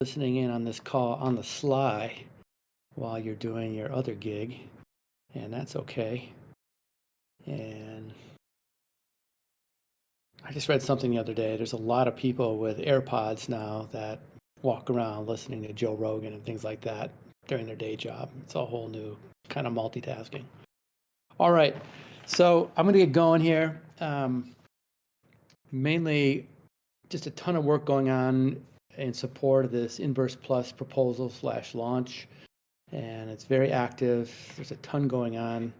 listening in on this call on the sly while you're doing your other gig, and that's okay. And I just read something the other day. There's a lot of people with AirPods now that walk around listening to Joe Rogan and things like that during their day job. It's a whole new kind of multitasking. All right, so I'm going to get going here. Mainly just a ton of work going on in support of this Inverse Plus proposal / launch. And it's very active. There's a ton going on.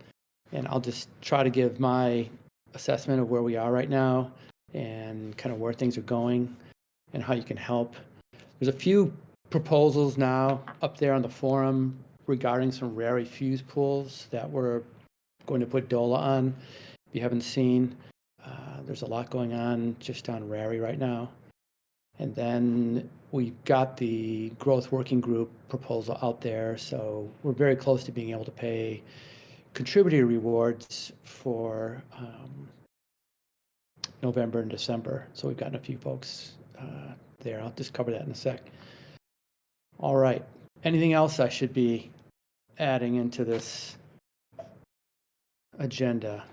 And I'll just try to give my assessment of where we are right now and kind of where things are going and how you can help. There's a few proposals now up there on the forum regarding some rare fuse pools that we're going to put DOLA on. If you haven't seen, there's a lot going on just on RARI right now. And then we've got the growth working group proposal out there. So we're very close to being able to pay contributor rewards for November and December. So we've gotten a few folks there. I'll just cover that in a sec. All right. Anything else I should be adding into this agenda?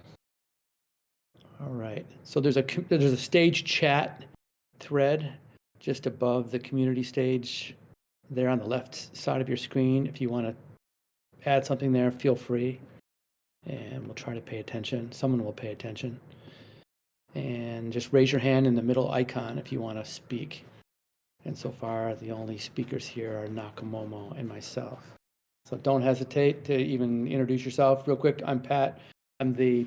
All right. So there's a stage chat thread just above the community stage there on the left side of your screen. If you want to add something there, feel free, and we'll try to pay attention. Someone will pay attention. And just raise your hand in the middle icon if you want to speak. And so far, the only speakers here are Nakamomo and myself. So don't hesitate to even introduce yourself real quick. I'm Pat. I'm the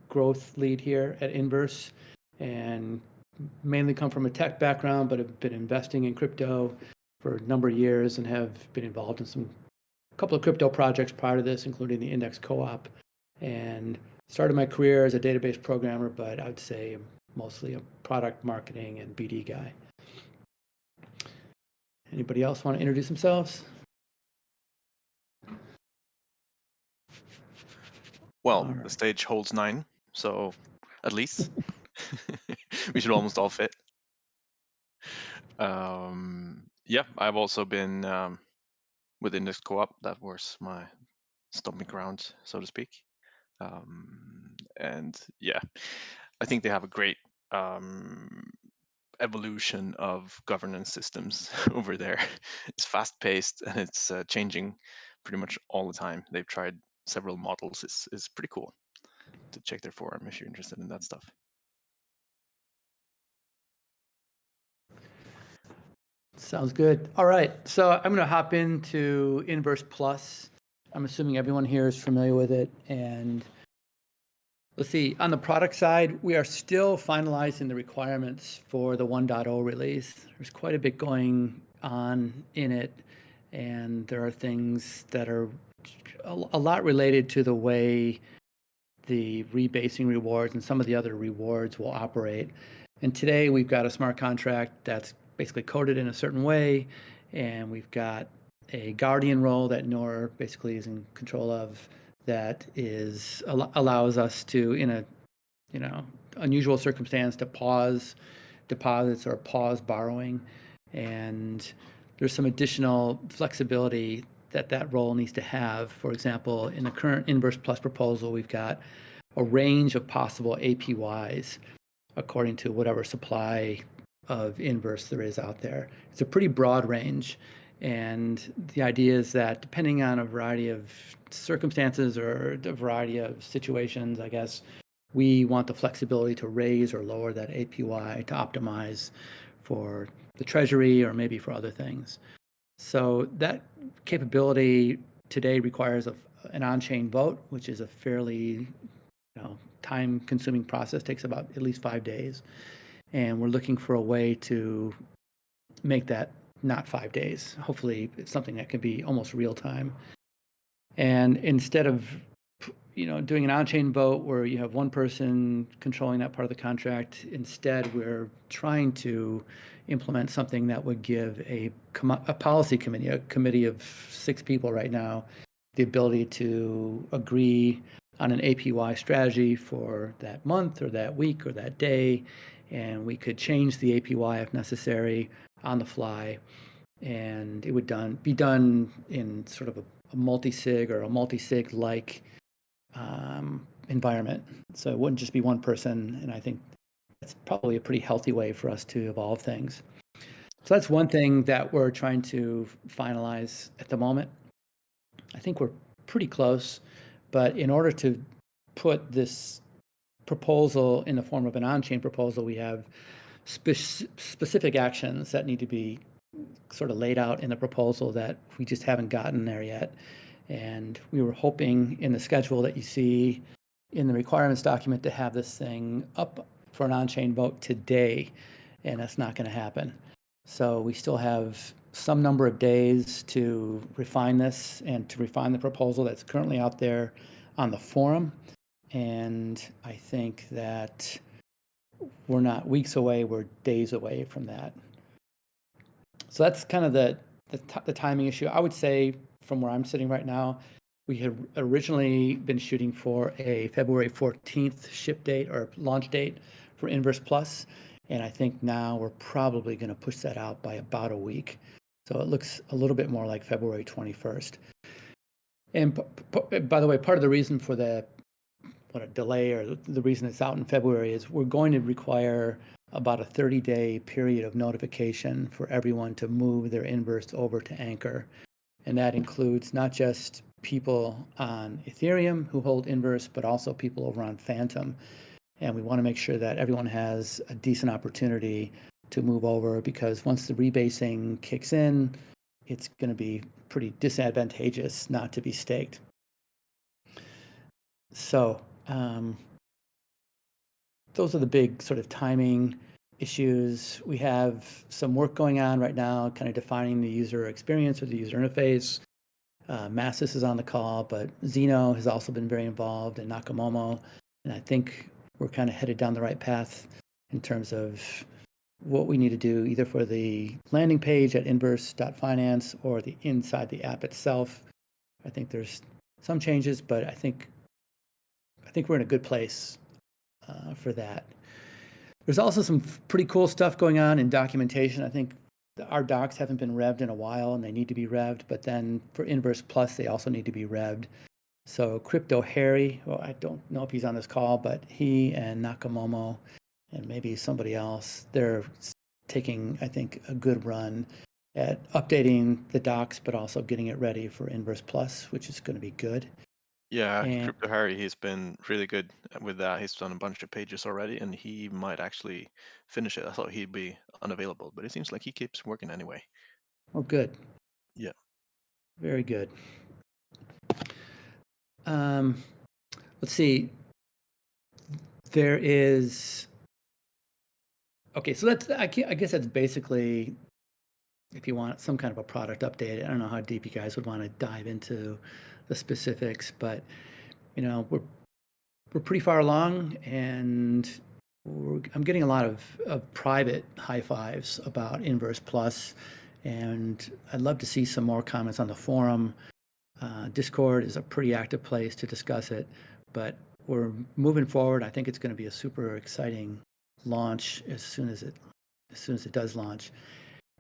growth lead here at Inverse, and mainly come from a tech background, but have been investing in crypto for a number of years and have been involved in a couple of crypto projects prior to this, including the Index Co-op, and started my career as a database programmer, but I would say I'm mostly a product marketing and BD guy. Anybody else want to introduce themselves? Well, the stage holds 9, so at least we should almost all fit. Yeah, I've also been with Index Co-op. That was my stomping ground, so to speak. And yeah, I think they have a great evolution of governance systems over there. It's fast-paced and it's changing pretty much all the time. They've tried several models. It's pretty cool to check their forum if you're interested in that stuff. Sounds good. All right, so I'm going to hop into Inverse Plus. I'm assuming everyone here is familiar with it. And let's see, on the product side, we are still finalizing the requirements for the 1.0 release. There's quite a bit going on in it, and there are things that are a lot related to the way the rebasing rewards and some of the other rewards will operate. And today we've got a smart contract that's basically coded in a certain way, and we've got a guardian role that Nor basically is in control of that allows us to, in a unusual circumstance, to pause deposits or pause borrowing. And there's some additional flexibility that role needs to have. For example, in the current Inverse Plus proposal, we've got a range of possible APYs according to whatever supply of Inverse there is out there. It's a pretty broad range. And the idea is that depending on a variety of circumstances or a variety of situations, I guess, we want the flexibility to raise or lower that APY to optimize for the treasury or maybe for other things. So that capability today requires an on-chain vote, which is a fairly time-consuming process, takes about at least 5 days. And we're looking for a way to make that not 5 days. Hopefully it's something that can be almost real time. And instead of doing an on-chain vote where you have one person controlling that part of the contract, instead we're trying to implement something that would give a policy committee, a committee of 6 people right now, the ability to agree on an APY strategy for that month or that week or that day. And we could change the APY if necessary on the fly. and it would be done in sort of a multi-sig or a multi-sig like environment. So it wouldn't just be one person, and I think that's probably a pretty healthy way for us to evolve things. So that's one thing that we're trying to finalize at the moment. I think we're pretty close, but in order to put this proposal in the form of an on-chain proposal, we have specific actions that need to be sort of laid out in the proposal that we just haven't gotten there yet. And we were hoping in the schedule that you see in the requirements document to have this thing up for an on-chain vote today, and that's not going to happen. So we still have some number of days to refine this and to refine the proposal that's currently out there on the forum. And I think that we're not weeks away, we're days away from that. So that's kind of the timing issue. I would say from where I'm sitting right now, we had originally been shooting for a February 14th ship date or launch date for Inverse Plus. And I think now we're probably going to push that out by about a week. So it looks a little bit more like February 21st. And by the way, part of the reason for the delay or the reason it's out in February is we're going to require about a 30-day period of notification for everyone to move their Inverse over to Anchor. And that includes not just people on Ethereum who hold Inverse, but also people over on Phantom. And we want to make sure that everyone has a decent opportunity to move over, because once the rebasing kicks in, it's going to be pretty disadvantageous not to be staked. So those are the big sort of timing issues. We have some work going on right now, kind of defining the user experience or the user interface. Massis is on the call, but Zeno has also been very involved, and Nakamomo. And I think we're kind of headed down the right path in terms of what we need to do, either for the landing page at inverse.finance or the inside the app itself. I think there's some changes, but I think we're in a good place for that. There's also some pretty cool stuff going on in documentation. I think our docs haven't been revved in a while, and they need to be revved. But then for Inverse Plus, they also need to be revved. So Crypto Harry, well, I don't know if he's on this call, but he and Nakamomo and maybe somebody else, they're taking, I think, a good run at updating the docs, but also getting it ready for Inverse Plus, which is going to be good. Yeah, And Crypto Harry, he's been really good with that. He's done a bunch of pages already, and he might actually finish it. I thought he'd be unavailable, but it seems like he keeps working anyway. oh, good. Yeah. Very good. Let's see. There is. Okay, so I guess that's basically, if you want some kind of a product update. I don't know how deep you guys would want to dive into the specifics, but we're pretty far along, and I'm getting a lot of private high fives about Inverse Plus, and I'd love to see some more comments on the forum. Discord is a pretty active place to discuss it, but we're moving forward. I think it's going to be a super exciting launch as soon as it does launch.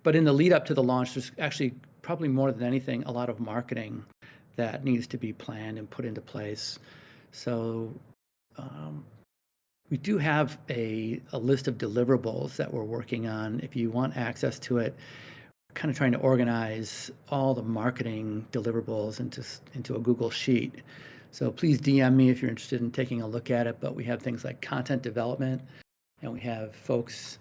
But in the lead up to the launch, there's actually probably more than anything a lot of marketing that needs to be planned and put into place. So we do have a list of deliverables that we're working on. If you want access to it, we're kind of trying to organize all the marketing deliverables into a Google Sheet. So please DM me if you're interested in taking a look at it. But we have things like content development, and we have folks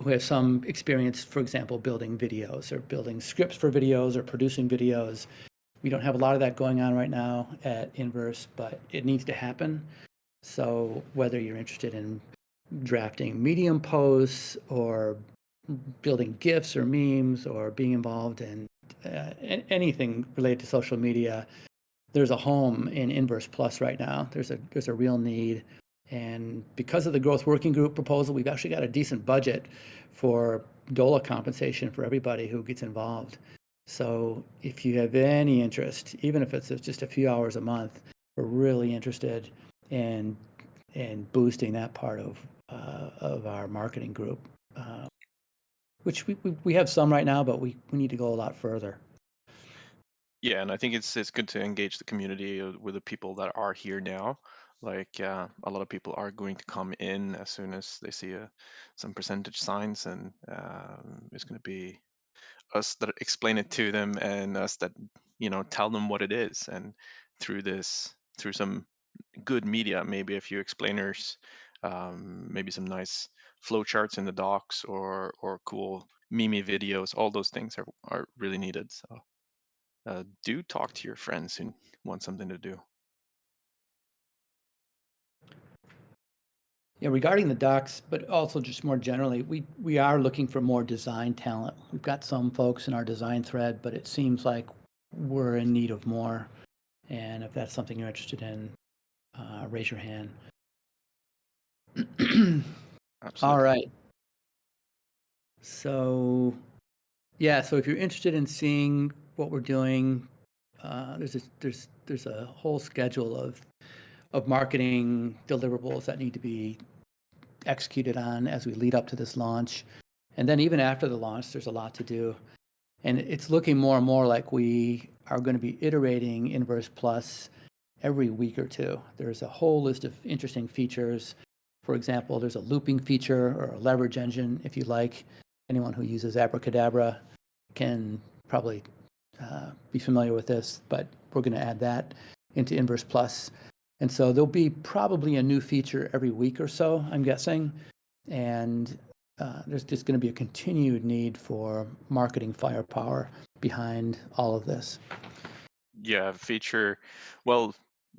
who have some experience, for example, building videos or building scripts for videos or producing videos. We don't have a lot of that going on right now at Inverse, but it needs to happen. So whether you're interested in drafting Medium posts or building GIFs or memes or being involved in anything related to social media, there's a home in Inverse Plus right now. There's a real need. And because of the growth working group proposal, we've actually got a decent budget for DOLA compensation for everybody who gets involved. So if you have any interest, even if it's just a few hours a month, we're really interested in boosting that part of our marketing group. which we have some right now, but we need to go a lot further. Yeah, and I think it's good to engage the community with the people that are here now. Like a lot of people are going to come in as soon as they see some percentage signs, and it's going to be us that explain it to them, and us that tell them what it is. And through some good media, maybe a few explainers, maybe some nice flow charts in the docs, or cool meme videos. All those things are really needed. So do talk to your friends who want something to do. Yeah, regarding the docs, but also just more generally, we are looking for more design talent. We've got some folks in our design thread, but it seems like we're in need of more. And if that's something you're interested in, raise your hand. All Absolutely. right. So, yeah, so if you're interested in seeing what we're doing, there's a whole schedule of marketing deliverables that need to be executed on as we lead up to this launch. And then even after the launch, there's a lot to do. And it's looking more and more like we are going to be iterating Inverse Plus every week or two. There's a whole list of interesting features. For example, there's a looping feature or a leverage engine, if you like. Anyone who uses Abracadabra can probably be familiar with this, but we're going to add that into Inverse Plus. And so there'll be probably a new feature every week or so, I'm guessing. And there's just going to be a continued need for marketing firepower behind all of this. Yeah, feature, well,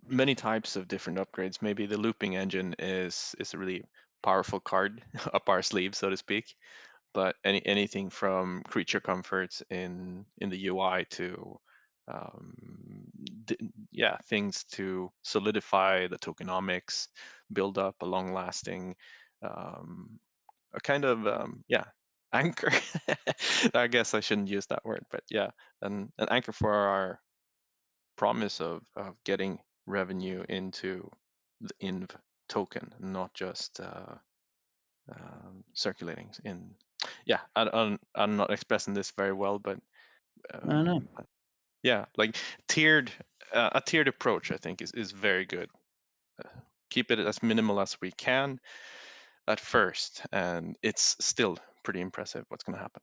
many types of different upgrades. Maybe the looping engine is a really powerful card up our sleeve, so to speak. But anything from creature comforts in the UI to yeah, things to solidify the tokenomics, build up a long lasting, um, a kind of yeah, anchor. I guess I shouldn't use that word, but yeah, an anchor for our promise of getting revenue into the INV token, not just circulating in. Yeah, I'm not expressing this very well, but I don't know. yeah, like tiered a tiered approach, I think is very good. Uh, Keep it as minimal as we can at first, and it's still pretty impressive what's going to happen.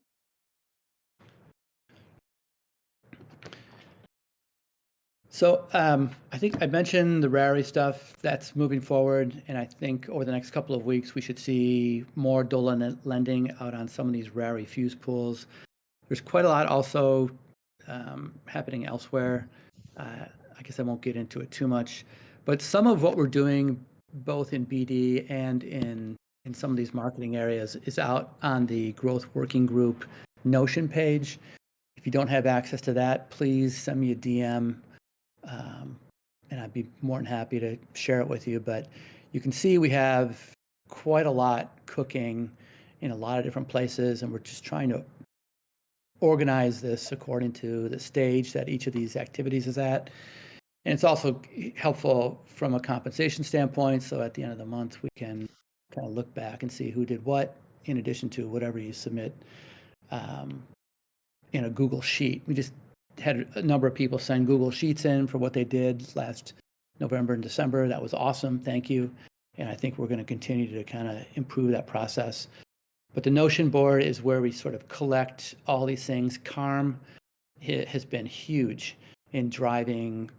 So I think I mentioned the Rari stuff that's moving forward, and I think over the next couple of weeks we should see more DOLA lending out on some of these Rari fuse pools. There's quite a lot also happening elsewhere. I guess I won't get into it too much, but some of what we're doing, both in BD and in some of these marketing areas, is out on the Growth Working Group Notion page. If you don't have access to that, please send me a DM, um, and I'd be more than happy to share it with you. But you can see we have quite a lot cooking in a lot of different places, and we're just trying to organize this according to the stage that each of these activities is at. And it's also helpful from a compensation standpoint. So at the end of the month, we can kind of look back and see who did what, in addition to whatever you submit um, in a Google Sheet. We just had a number of people send Google Sheets in for what they did last November and December. That was awesome. Thank you. And I think we're going to continue to kind of improve that process. But the Notion board is where we sort of collect all these things. Carm has been huge in driving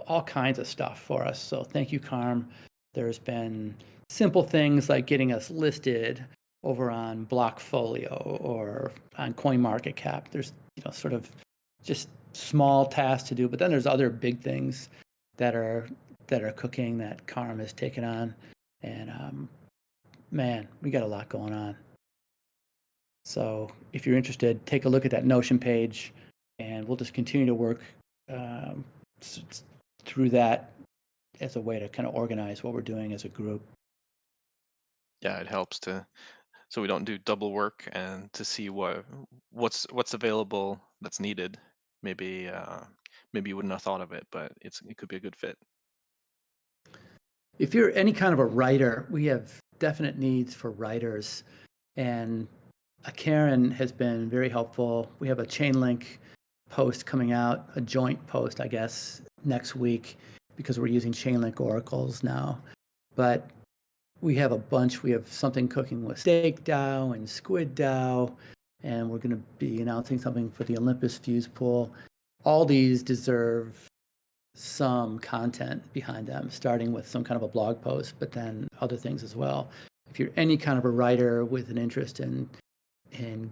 all kinds of stuff for us. So thank you, Carm. There's been simple things like getting us listed over on Blockfolio or on CoinMarketCap. There's sort of just small tasks to do, but then there's other big things that are cooking that Carm has taken on, and man, we got a lot going on. So if you're interested, take a look at that Notion page, and we'll just continue to work um, through that as a way to kind of organize what we're doing as a group. Yeah, it helps to so we don't do double work, and to see what's available that's needed. Maybe maybe you wouldn't have thought of it, but it could be a good fit. If you're any kind of a writer, we have definite needs for writers, and Karen has been very helpful. We have a Chainlink post coming out, a joint post, I guess, next week because we're using Chainlink oracles now. But we have a bunch. We have something cooking with Stake DAO and Squid DAO, and we're going to be announcing something for the Olympus Fuse Pool. All these deserve some content behind them, starting with some kind of a blog post, but then other things as well. If you're any kind of a writer with an interest in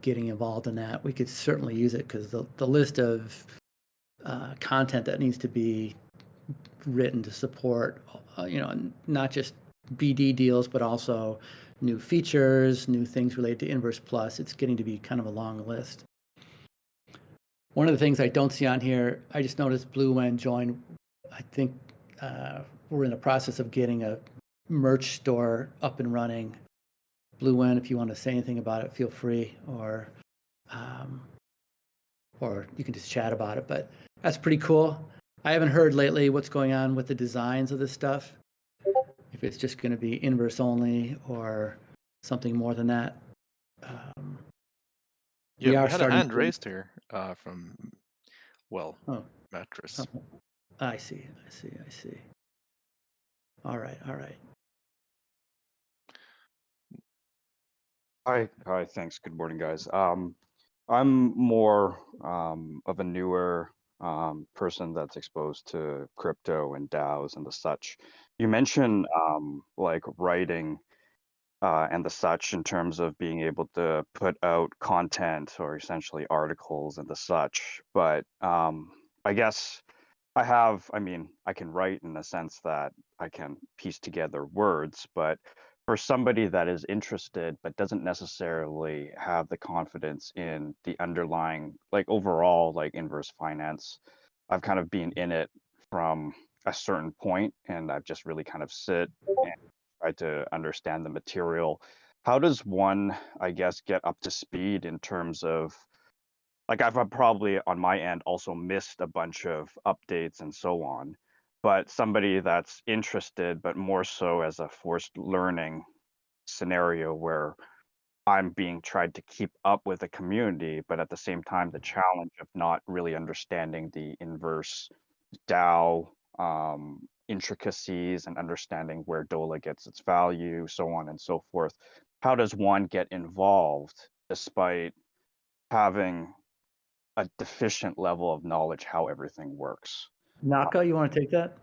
getting involved in that, we could certainly use it because the list of content that needs to be written to support, not just BD deals, but also new features, new things related to Inverse Plus. It's getting to be kind of a long list. One of the things I don't see on here, I just noticed Bluewen joined. I think we're in the process of getting a merch store up and running. Bluewen, if you want to say anything about it, feel free, or you can just chat about it. But that's pretty cool. I haven't heard lately what's going on with the designs of this stuff. If it's just going to be inverse only or something more than that. Yeah, We we are had a starting hand to. raised here from, well, Oh, Mattress. oh, I see. All right. Hi, thanks. Good morning, guys. I'm more of a newer person that's exposed to crypto and DAOs and the such. You mentioned like writing and the such in terms of being able to put out content or essentially articles and the such. But I guess I mean, I can write in the sense that I can piece together words, but for somebody that is interested but doesn't necessarily have the confidence in the underlying, like overall, like inverse finance, I've kind of been in it from a certain point and I've just really kind of sit and try to understand the material. How does one, I guess, get up to speed in terms of like I've probably on my end also missed a bunch of updates and so on, but somebody that's interested, but more so as a forced learning scenario where I'm being tried to keep up with the community, but at the same time, the challenge of not really understanding the inverse DAO intricacies and understanding where DOLA gets its value, so on and so forth. How does one get involved despite having a deficient level of knowledge how everything works? Naka, you want to take that?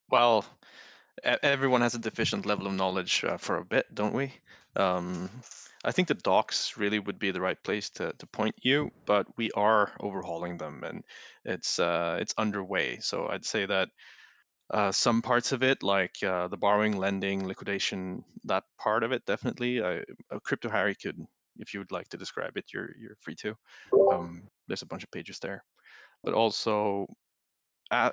Well, everyone has a deficient level of knowledge for a bit, don't we? Um, I think the docs really would be the right place to point you, but we are overhauling them and it's underway. So I'd say that some parts of it, like the borrowing, lending, liquidation, that part of it, definitely. Crypto Harry could, if you would like to describe it, you're free to. There's a bunch of pages there, but also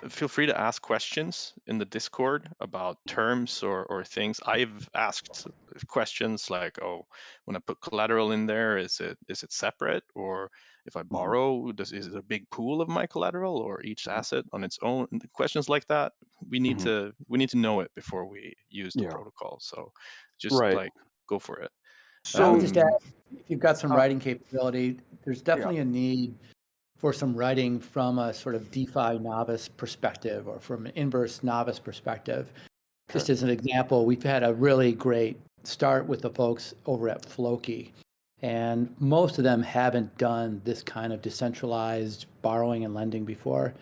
feel free to ask questions in the Discord about terms or things. I've asked questions like, "Oh, when I put collateral in there, is it separate? Or if I Mhm. borrow, is it a big pool of my collateral or each asset on its own?" And questions like that, Mhm. we need to know it before we use the Yeah, protocol. So just right. like go for it. I would So, just add, Um, if you've got some uh, writing capability, there's yeah. definitely a need for some writing from a sort of DeFi novice perspective or from an inverse novice perspective. Okay. Just as an example, we've had a really great start with the folks over at Floki, and most of them haven't done this kind of decentralized borrowing and lending before.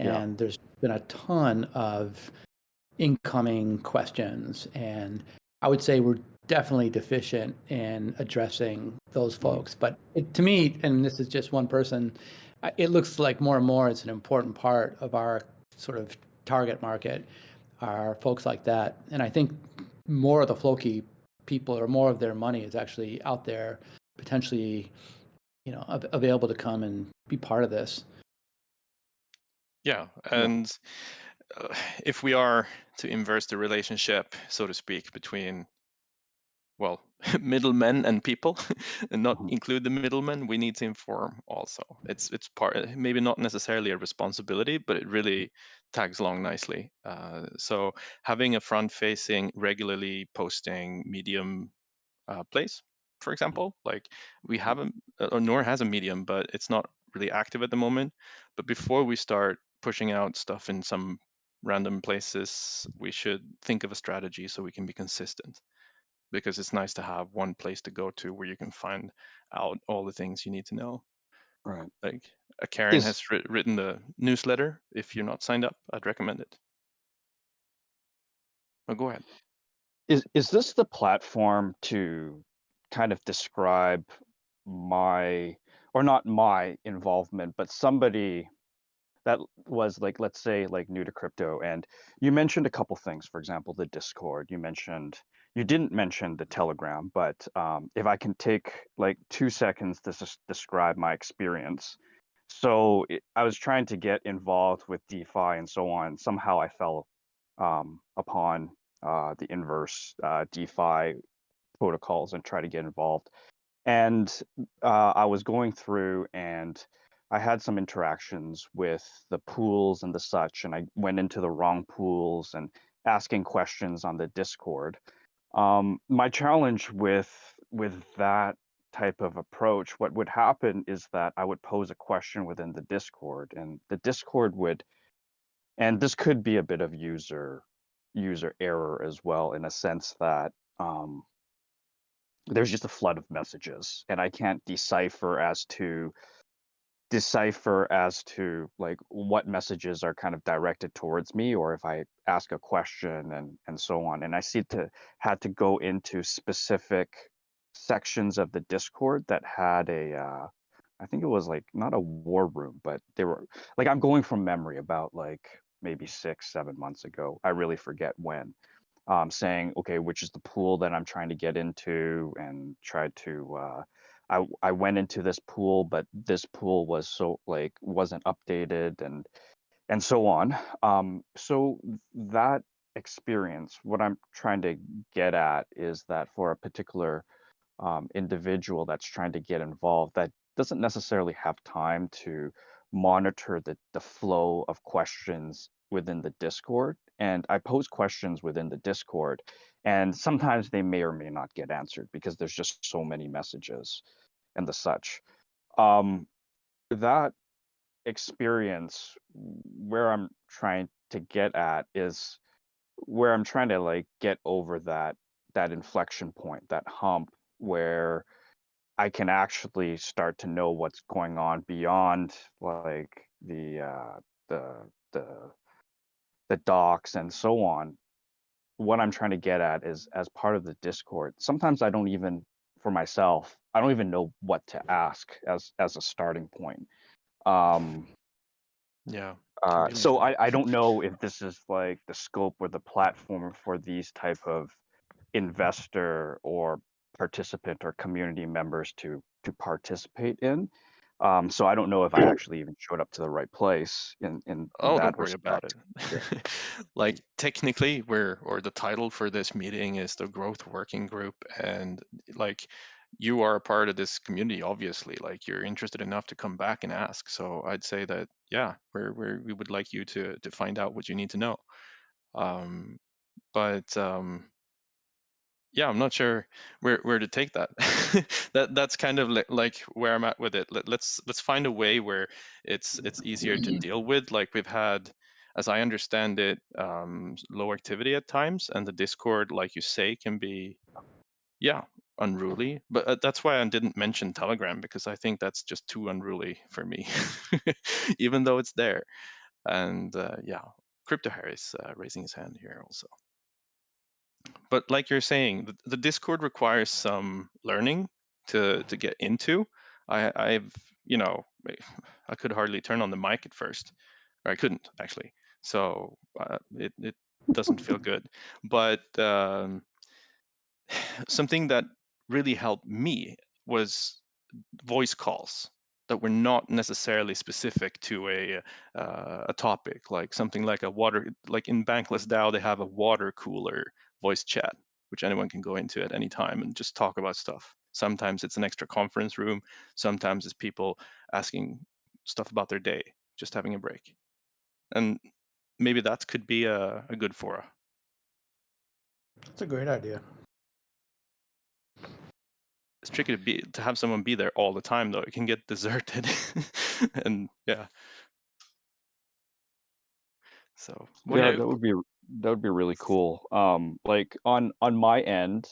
Yeah. And there's been a ton of incoming questions, and I would say we're definitely deficient in addressing those Mhm. folks. But to me, and this is just one person, it looks like more and more it's an important part of our sort of target market are folks like that. And I think more of the Floki people or more of their money is actually out there potentially, available to come and be part of this. yeah, Yeah. and uh, if we are to inverse the relationship, so to speak, between well, middlemen and people, and not Mhm. include the middlemen, we need to inform also. It's part, maybe not necessarily a responsibility, but it really tags along nicely. So having a front-facing, regularly posting medium place for example. Like we haven't, or Nor has a Medium, but it's not really active at the moment. But before we start pushing out stuff in some random places, we should think of a strategy so we can be consistent. Because it's nice to have one place to go to where you can find out all the things you need to know. Right. Like Karen Is has written the newsletter. If you're not signed up, I'd recommend it. Oh, go ahead. is this the platform to kind of describe my, or not my involvement, but somebody that was like, let's say, like new to crypto? And you mentioned a couple things, for example, the Discord. You didn't mention the Telegram, but if I can take like 2 seconds to just describe my experience. So I was trying to get involved with DeFi and so on. Somehow I fell upon the inverse DeFi protocols and try to get involved. And I was going through and I had some interactions with the pools and the such, and I went into the wrong pools and asking questions on the Discord. My challenge with that type of approach, what would happen is that I would pose a question within the Discord, and the Discord would, and this could be a bit of user error as well, in a sense that there's just a flood of messages, and I can't decipher as to like what messages are kind of directed towards me, or if I ask a question and so on. And I had to go into specific sections of the Discord that had I think it was like not a war room, but they were like, I'm going from memory, about like maybe 6, 7 months ago. I really forget when. Saying, okay, which is the pool that I'm trying to get into, and tried to I went into this pool, but this pool was so like wasn't updated, and so on. So that experience, what I'm trying to get at is that for a particular individual that's trying to get involved, that doesn't necessarily have time to monitor the flow of questions within the Discord. And I pose questions within the Discord, and sometimes they may or may not get answered because there's just so many messages and the such. Um, that experience, where I'm trying to get at is where I'm trying to like get over that inflection point, that hump where I can actually start to know what's going on beyond like the the the docs and so on. What I'm trying to get at is, as part of the Discord, sometimes I don't even, for myself, I don't even know what to ask as a starting point. Um, Yeah, can be like so I that. don't know if this is like the scope or the platform for these type of investor or participant or community members to participate in. So I don't know if I actually even showed up to the right place in Oh, that don't worry about respect. it. Yeah. Like technically, or the title for this meeting is the Growth Working Group, and like you are a part of this community, obviously. Like you're interested enough to come back and ask. So I'd say that yeah, we would like you to find out what you need to know. Um, but yeah, I'm not sure where to take that. That's kind of like where I'm at with it. Let's find a way where it's easier to deal with. Like we've had, as I understand it, low activity at times, and the Discord, like you say, can be yeah unruly. But that's why I didn't mention Telegram, because I think that's just too unruly for me, even though it's there. And yeah, Crypto Harry's raising his hand here also. But like you're saying, the Discord requires some learning to get into. I've you know I could hardly turn on the mic at first, or I couldn't actually. So it doesn't feel good. But something that really helped me was voice calls that were not necessarily specific to a topic, like something like a water, like in Bankless DAO they have a water cooler voice chat, which anyone can go into at any time and just talk about stuff. Sometimes it's an extra conference room, sometimes it's people asking stuff about their day, just having a break. And maybe that could be a good fora. That's a great idea. it's tricky to have someone be there all the time though. It can get deserted, and yeah. So Yeah, that would be really cool. Like on my end,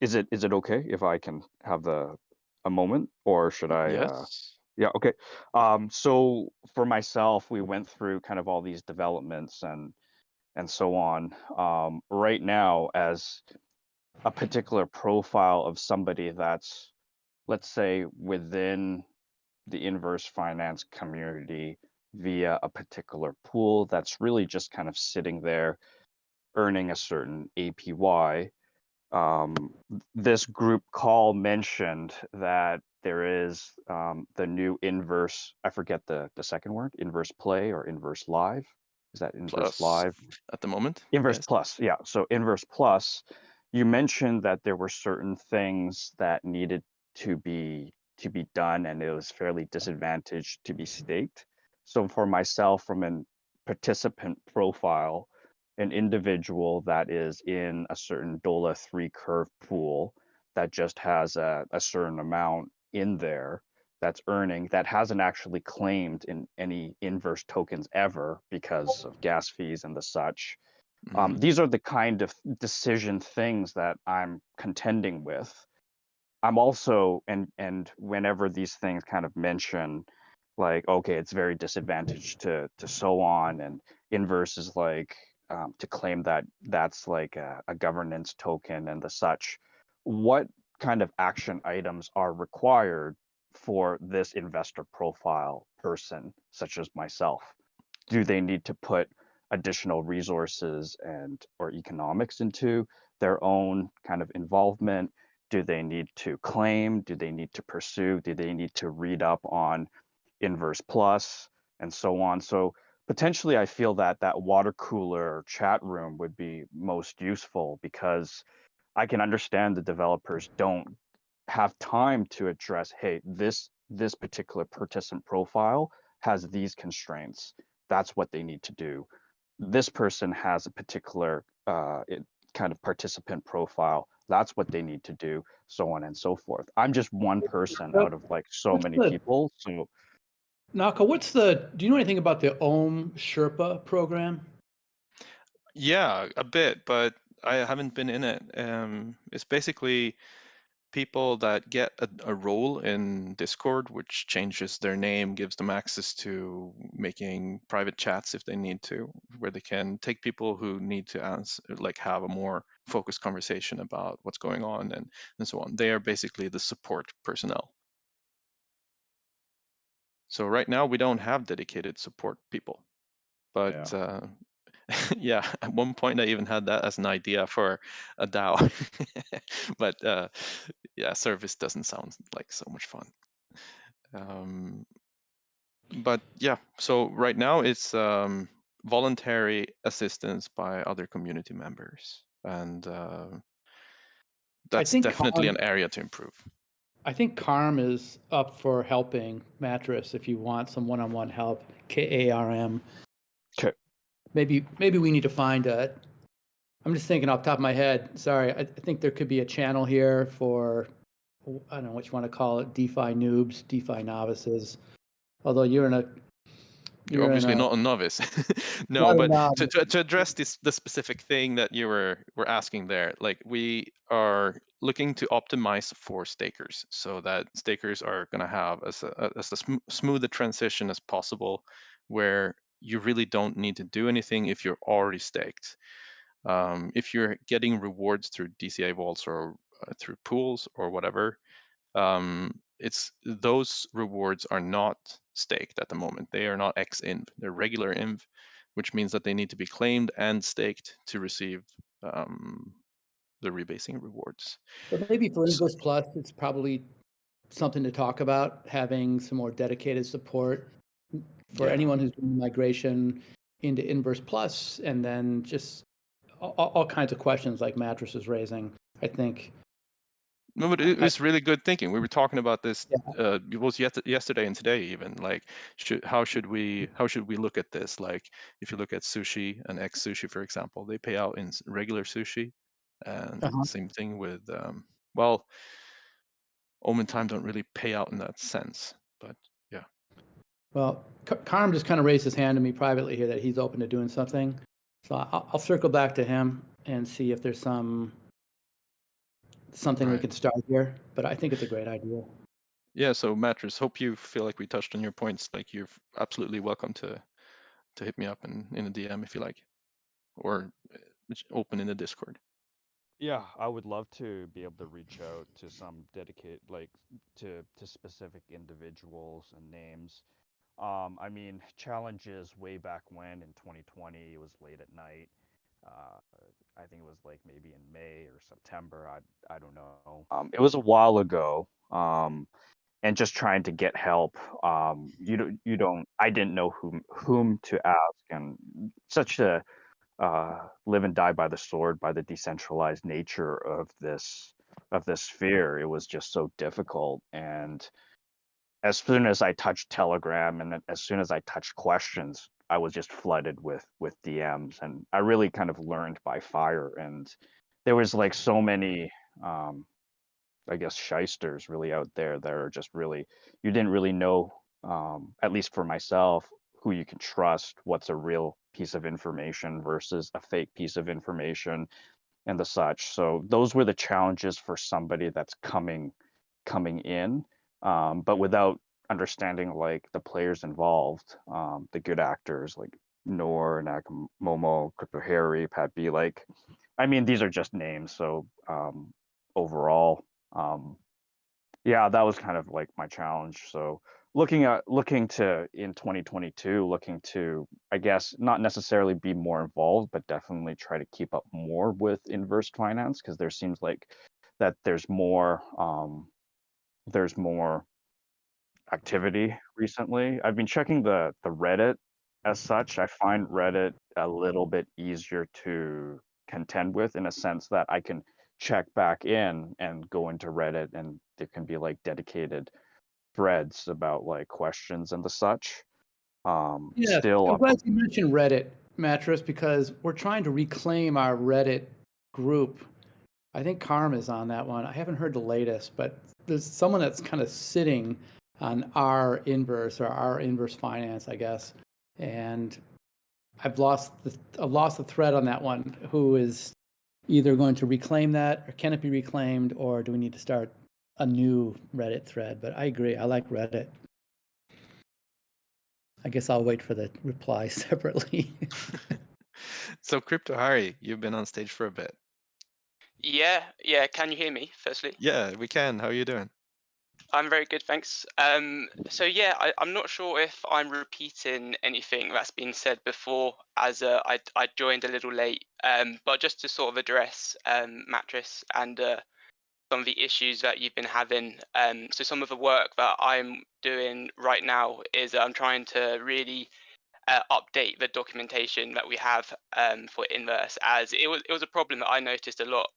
is it okay if I can have a moment, or should I? Yes. Yeah, okay. So for myself, we went through kind of all these developments and so on. Right now, as a particular profile of somebody that's, let's say, within the inverse finance community via a particular pool that's really just kind of sitting there earning a certain APY. This group call mentioned that there is the new inverse, I forget the second word, inverse play or inverse live. Is that inverse Plus live? at the moment. Inverse Yes. plus, yeah. So inverse plus, you mentioned that there were certain things that needed to be done, and it was fairly disadvantaged to be staked. So for myself, from an participant profile, an individual that is in a certain DOLA 3 curve pool that just has a certain amount in there that's earning, that hasn't actually claimed in any inverse tokens ever because of gas fees and the such. Hmm. These are the kind of decision things that I'm contending with. I'm also, and whenever these things kind of mention, like, okay, it's very disadvantaged to so on, and inverse is like, to claim that that's like a governance token and the such. What kind of action items are required for this investor profile person, such as myself? Do they need to put additional resources and or economics into their own kind of involvement? Do they need to claim? Do they need to pursue? Do they need to read up on Inverse Plus and so on? So potentially, I feel that that water cooler chat room would be most useful, because I can understand the developers don't have time to address, hey, this particular participant profile has these constraints. That's what they need to do. This person has a particular kind of participant profile. That's what they need to do, so on and so forth. I'm just one person So out of like so what's many the people. So Naka? Do you know anything about the Ohm Sherpa program? Yeah, a bit, but I haven't been in it. It's basically people that get a role in Discord, which changes their name, gives them access to making private chats if they need to, where they can take people who need to answer, like have a more focused conversation about what's going on and so on. They are basically the support personnel. So right now we don't have dedicated support people, but yeah, at one point I even had that as an idea for a DAO, but yeah, service doesn't sound like so much fun. But yeah, so right now it's voluntary assistance by other community members, and I that's think definitely Karm, an area to improve. I think Karm is up for helping Mattress if you want some one-on-one help. KARM. okay. Maybe we need to find a. I'm just thinking off the top of my head. Sorry, I think there could be a channel here for, I don't know what you want to call it, DeFi noobs, DeFi novices. Although You're you're in obviously a not a novice. No, not a but to, novice. to address the specific thing that you were asking there, like we are looking to optimize for stakers so that stakers are going to have as a smooth a transition as possible, where you really don't need to do anything if you're already staked. If you're getting rewards through DCA vaults or through pools or whatever, it's those rewards are not staked at the moment. They are not XINV. They're regular INV, which means that they need to be claimed and staked to receive the rebasing rewards. But maybe for So, Inverse Plus, it's probably something to talk about, having some more dedicated support for yeah. anyone who's doing migration into Inverse Plus, and then just all kinds of questions like Mattress is raising. I think. No, but it I, was really good thinking. We were talking about this yeah. it was yesterday and today even. Like, how should we look at this? Like, if you look at sushi and X Sushi, for example, they pay out in regular sushi, And Uh-huh. same thing with, well, Omen Time don't really pay out in that sense, but yeah. Well, Carm just kind of raised his hand to me privately here that he's open to doing something. So I'll circle back to him and see if there's something we Right. could start here. But I think it's a great idea. Yeah, so Mattress, hope you feel like we touched on your points. Like you're absolutely welcome to hit me up in a DM if you like, or open in the Discord. Yeah, I would love to be able to reach out to some dedicate like to specific individuals and names. I mean, challenges way back when in 2020, it was late at night. Uh, I think it was like maybe in May or September. I don't know. It was a while ago. And just trying to get help. You don't. I didn't know whom to ask, and such a live and die by the sword, by the decentralized nature of this sphere. It was just so difficult. And as soon as I touched Telegram, and then as soon as I touched questions, I was just flooded with DMs, and I really kind of learned by fire. And there was like so many, I guess, shysters really out there that are just really, you didn't really know, at least for myself, who you can trust, what's a real piece of information versus a fake piece of information and the such. So those were the challenges for somebody that's coming in, but without understanding like the players involved, the good actors like Nor, Momo, Crypto Harry, Pat B. Like, I mean, these are just names. So overall, um, yeah, that was kind of like my challenge. So looking to in 2022, looking to, I guess, not necessarily be more involved, but definitely try to keep up more with inverse finance, because there seems like that there's more activity recently. I've been checking the Reddit as such. I find Reddit a little bit easier to contend with, in a sense that I can check back in and go into Reddit, and there can be like dedicated threads about like questions and the such. Yes, Still, I'm glad you mentioned Reddit, Mattress, because we're trying to reclaim our Reddit group. I think Carm is on that one. I haven't heard the latest, but there's someone that's kind of sitting on our inverse or our inverse finance, I guess. And I've lost the thread on that one. Who is either going to reclaim that, or can it be reclaimed, or do we need to start a new Reddit thread? But I agree. I like Reddit. I guess I'll wait for the reply separately. So Crypto Harry, you've been on stage for a bit. Yeah. Can you hear me? Firstly, Yeah, we can. How are you doing? I'm very good, thanks. So yeah, I'm not sure if I'm repeating anything that's been said before, as I joined a little late. But just to sort of address Mattress and some of the issues that you've been having. So some of the work that I'm doing right now is I'm trying to really update the documentation that we have for Inverse, as it was a problem that I noticed a lot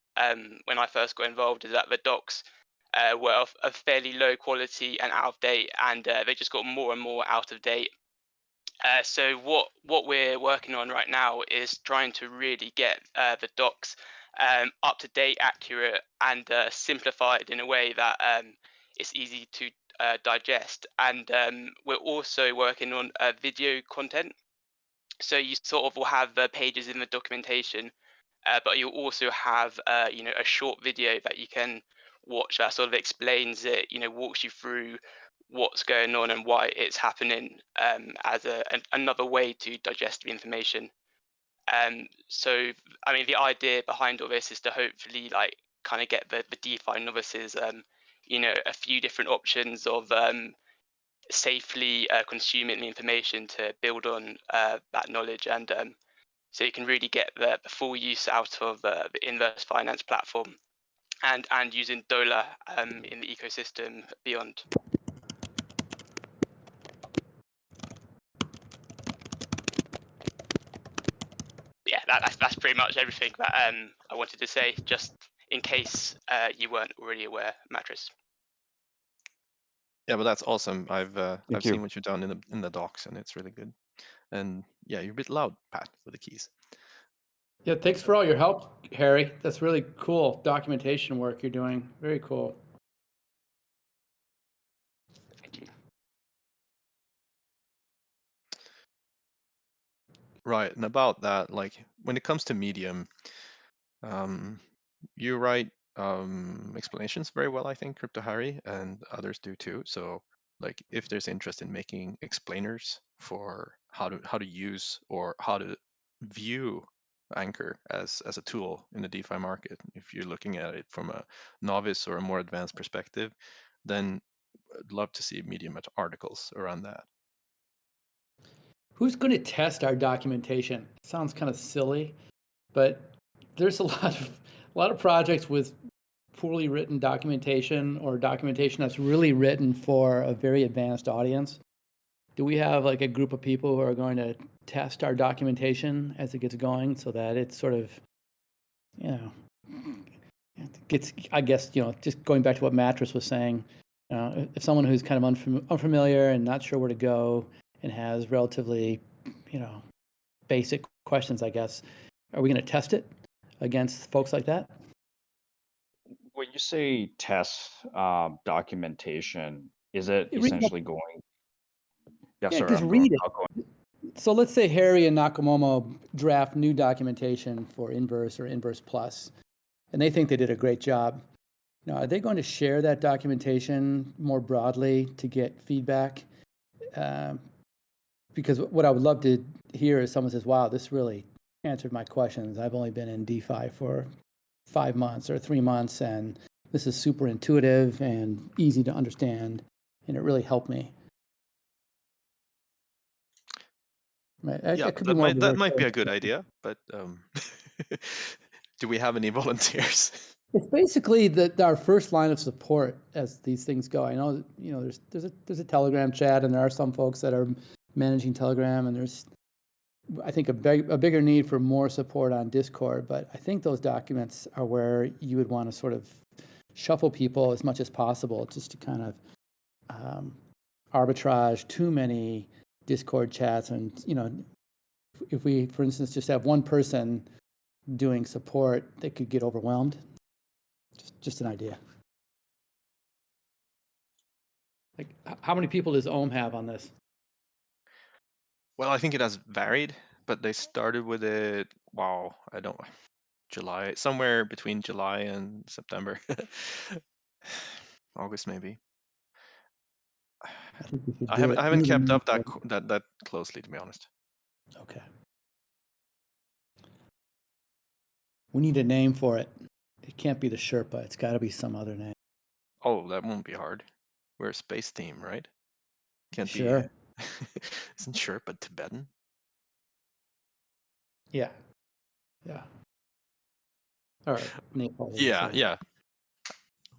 when I first got involved, is that the docs were of fairly low quality and out of date, and they just got more and more out of date. So what we're working on right now is trying to really get the docs up to date, accurate, and simplified in a way that it's easy to digest. And we're also working on video content. So you sort of will have pages in the documentation, but you'll also have a short video that you can watch that sort of explains it, walks you through what's going on and why it's happening, as another way to digest the information. So I mean, the idea behind all this is to hopefully like kind of get the DeFi novices, a few different options of safely consuming the information to build on that knowledge, and so you can really get the full use out of the inverse finance platform, and using Dola in the ecosystem beyond. Yeah, that's pretty much everything that I wanted to say, just in case you weren't already aware, Mattress. Yeah, but that's awesome. I've thank seen you. what you've done in the docs, and it's really good. And yeah, you're a bit loud, Pat, with the keys. Yeah, thanks for all your help, Harry. That's really cool documentation work you're doing. Very cool. Thank you. Right, and about that, like when it comes to Medium, you write explanations very well, I think, Crypto Harry, and others do too. So, like, if there's interest in making explainers for how to use or how to view Anchor as a tool in the DeFi market, if you're looking at it from a novice or a more advanced perspective, then I'd love to see Medium articles around that. Who's going to test our documentation? Sounds kind of silly, but there's a lot of projects with poorly written documentation or documentation that's really written for a very advanced audience. Do we have like a group of people who are going to test our documentation as it gets going so that it's sort of, you know, gets, I guess, just going back to what Mattress was saying, if someone who's kind of unfamiliar and not sure where to go and has relatively, basic questions, I guess, are we going to test it against folks like that? When you say test documentation, is it Read it. essentially going? Yeah, Yeah, sorry, just I'm going. read it. I'll go. So let's say Harry and Nakamomo draft new documentation for Inverse or Inverse Plus, and they think they did a great job. Now, are they going to share that documentation more broadly to get feedback? Because what I would love to hear is someone says, wow, this really answered my questions. I've only been in DeFi for 5 months or 3 months, and this is super intuitive and easy to understand, and it really helped me. Right? Yeah, It could be more of a that might be a workflow. good idea, but do we have any volunteers? It's basically our first line of support as these things go. I know, there's a Telegram chat, and there are some folks that are managing Telegram, and there's, I think, a bigger need for more support on Discord. But I think those documents are where you would want to sort of shuffle people as much as possible, just to kind of arbitrage too many Discord chats. And if we, for instance, just have one person doing support, they could get overwhelmed. Just an idea. Like, how many people does Ohm have on this? Well, I think it has varied, but they started with it, wow, I don't, July, somewhere between July and September. August maybe. I think we should I do haven't it. I haven't kept up that closely, to be honest. Okay. We need a name for it. It can't be the Sherpa. It's got to be some other name. Oh, that won't be hard. We're a space team, right? Can't Sure. be. Isn't Sherpa Tibetan? Yeah. Yeah. All right. Nepal. Yeah, yeah.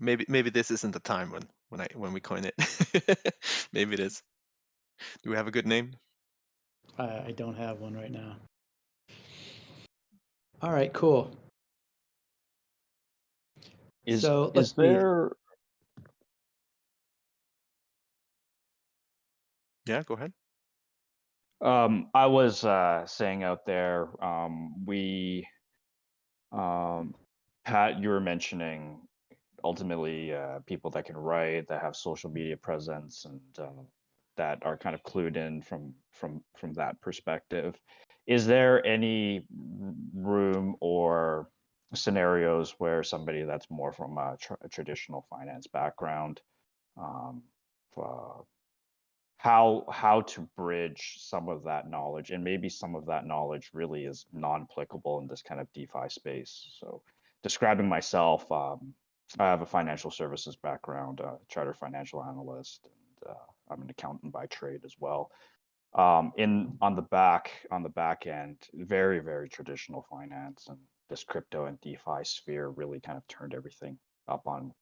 Maybe this isn't the time when we coin it. Maybe it is. Do we have a good name? I don't have one right now. All right. Cool. So let's Is there? Yeah, go ahead. I was saying out there, Pat, you were mentioning ultimately people that can write, that have social media presence, and that are kind of clued in from that perspective. Is there any room or scenarios where somebody that's more from a traditional finance background, um, uh, how to bridge some of that knowledge, and maybe some of that knowledge really is non-applicable in this kind of DeFi space? So describing myself, I have a financial services background, chartered financial analyst, and I'm an accountant by trade as well. On the back end, very, very traditional finance, and this crypto and DeFi sphere really kind of turned everything up on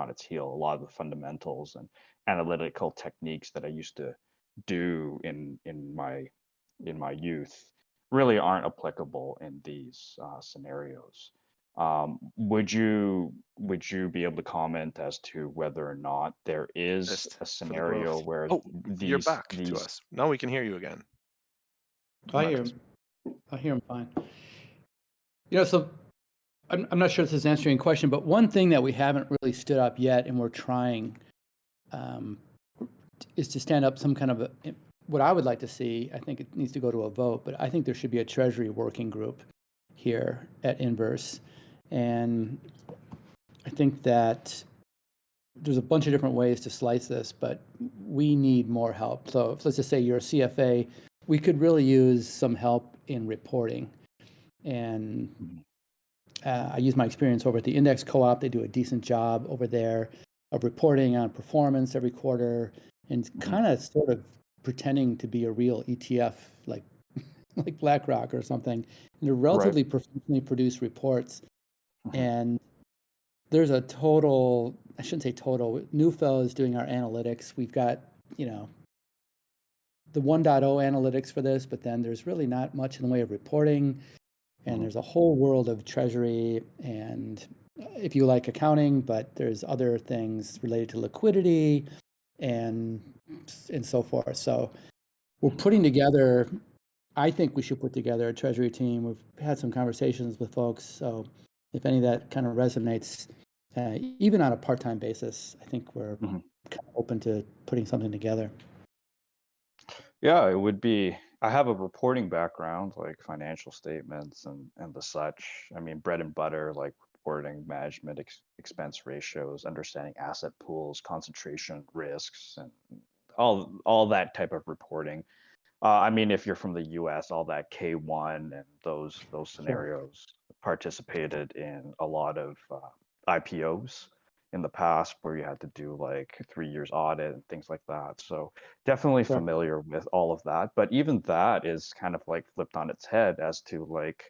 its heel. A lot of the fundamentals and analytical techniques that I used to do in my youth really aren't applicable in these scenarios. Would you be able to comment as to whether or not there is Best a for the scenario growth. where Oh, you're these back to us. Now we can hear you again. I hear Mattress. him. I hear him fine. So I'm not sure if this is answering your question, but one thing that we haven't really stood up yet, and we're trying, is to stand up some kind of what I would like to see. I think it needs to go to a vote, but I think there should be a Treasury working group here at Inverse. And I think that there's a bunch of different ways to slice this, but we need more help. So let's just say you're a CFA, we could really use some help in reporting. And I use my experience over at the Index Co-op. They do a decent job over there of reporting on performance every quarter and kind of sort of pretending to be a real ETF, like BlackRock or something. And they're relatively professionally produced reports. And there's a total, I shouldn't say total, Newfell is doing our analytics. We've got, the 1.0 analytics for this, but then there's really not much in the way of reporting. And there's a whole world of Treasury and if you like accounting, but there's other things related to liquidity and so forth. So we're putting together, I think we should put together a Treasury team. We've had some conversations with folks. So if any of that kind of resonates, even on a part-time basis, I think we're kind of open to putting something together. Yeah, it would be. I have a reporting background, like financial statements and the such. I mean, bread and butter, like reporting, management, expense ratios, understanding asset pools, concentration risks, and all that type of reporting. I mean, if you're from the U.S., all that K1 and those scenarios, participated in a lot of IPOs in the past where you had to do like 3 years audit and things like that. So definitely familiar with all of that. But even that is kind of like flipped on its head as to like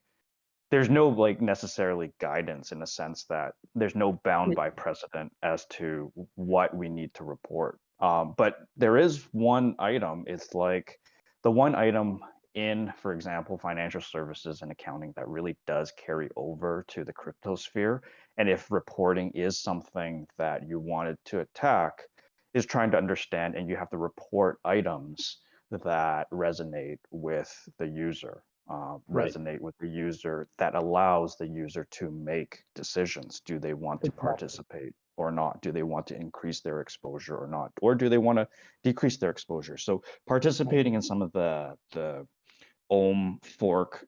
there's no like necessarily guidance in the sense that there's no bound by precedent as to what we need to report. But there is one item, it's like the one item in, for example, financial services and accounting that really does carry over to the crypto sphere. And if reporting is something that you wanted to attack, is trying to understand and you have to report items that resonate with the user. Resonate with the user that allows the user to make decisions. Do they want to participate or not? Do they want to increase their exposure or not? Or do they want to decrease their exposure? So participating in some of the Ohm fork